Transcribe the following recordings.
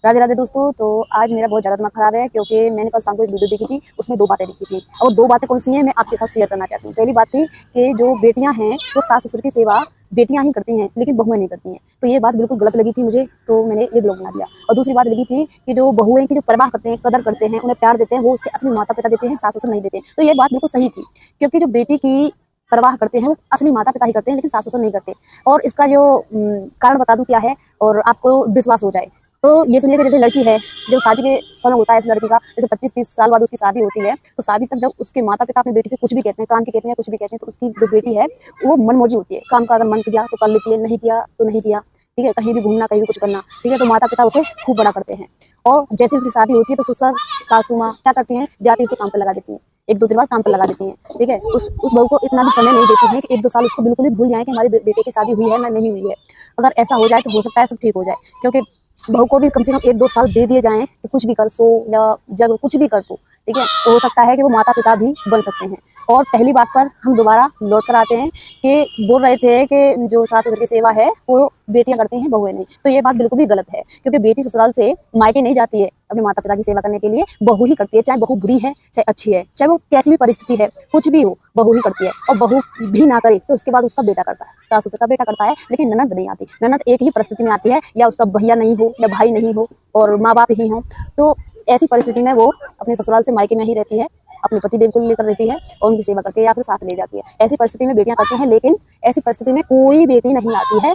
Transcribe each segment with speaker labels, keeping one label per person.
Speaker 1: राधे राधे दोस्तों। तो आज मेरा बहुत ज़्यादा दिमाग खराब है क्योंकि मैंने कल शाम को एक वीडियो देखी थी, उसमें दो बातें लिखी थी और दो बातें कौन सी हैं मैं आपके साथ शेयर करना चाहती हूँ। पहली बात थी कि जो बेटियां हैं वो सास ससुर की सेवा बेटियां ही करती हैं लेकिन बहुएं नहीं करती हैं, तो ये बात बिल्कुल गलत लगी थी मुझे, तो मैंने ये ब्लॉग बना दिया। और दूसरी बात लगी थी कि जो बहुएं की जो परवाह करते हैं, कदर करते हैं, उन्हें प्यार देते हैं, वो उसके असली माता पिता देते हैं, सास ससुर नहीं देते हैं। तो ये बात बिल्कुल सही थी क्योंकि जो बेटी की परवाह करते हैं वो असली माता पिता ही करते हैं लेकिन सास ससुर नहीं करते। और इसका जो कारण बता दूं क्या है और आपको विश्वास हो जाए। तो ये सुनिए कि जैसे लड़की है, जब शादी के समय होता है इस लड़की का, जैसे 25-30 साल बाद उसकी शादी होती है, तो शादी तक जब उसके माता पिता अपनी बेटी से कुछ भी कहते हैं, काम की कहते हैं, कुछ भी कहते हैं, तो उसकी जो बेटी है वो मनमौजी होती है। काम का अगर मन किया तो कर लेती है, नहीं किया तो नहीं किया। ठीक है, कहीं भी घूमना, कहीं भी कुछ करना, ठीक है, तो माता पिता उसे खूब बड़ा करते हैं। और जैसे उसकी शादी होती है तो ससुर सासू माँ क्या करती हैं, जाती उसे काम पर लगा देती हैं, 1-2 दिन बाद काम पर लगा देती हैं। ठीक है, उस बहू को इतना भी समय नहीं देती है कि 1-2 साल उसको बिल्कुल भी भूल जाए कि हमारे बेटे की शादी हुई है ना नहीं हुई है। अगर ऐसा हो जाए तो हो सकता है सब ठीक हो जाए, क्योंकि बहू को भी कम से कम 1-2 साल दे दिए जाएं कि कुछ भी कर, सो या जग कुछ भी कर तू, ठीक है, तो हो सकता है कि वो माता पिता भी बन सकते हैं। और पहली बात पर हम दोबारा लौट कर आते हैं कि बोल रहे थे कि जो सास ससुर की सेवा है वो बेटियां करती हैं, बहुएं नहीं। तो ये बात बिल्कुल भी गलत है क्योंकि बेटी ससुराल से मायके नहीं जाती है अपने माता पिता की सेवा करने के लिए, बहू ही करती है। चाहे बहू बुरी है, चाहे अच्छी है, चाहे वो कैसी भी परिस्थिति है, कुछ भी हो, बहू ही करती है। और बहू भी ना करे तो उसके बाद उसका बेटा करता है, सास ससुर का बेटा करता है, लेकिन ननद नहीं आती। ननद एक ही परिस्थिति में आती है, या उसका भैया नहीं हो या भाई नहीं हो और माँ बाप ही हो, तो ऐसी परिस्थिति में वो अपने ससुराल से मायके में ही रहती है, अपने पति देव को लेकर रहती है और उनकी सेवा करती है या फिर साथ ले जाती है। ऐसी परिस्थिति में बेटियां करती हैं, लेकिन ऐसी परिस्थिति में कोई बेटी नहीं आती है,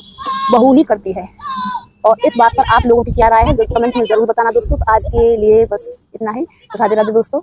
Speaker 1: बहू ही करती है। और इस बात पर आप लोगों की क्या राय है कमेंट में जरूर बताना दोस्तों। तो आज के लिए बस इतना ही। राधे राधे दोस्तों।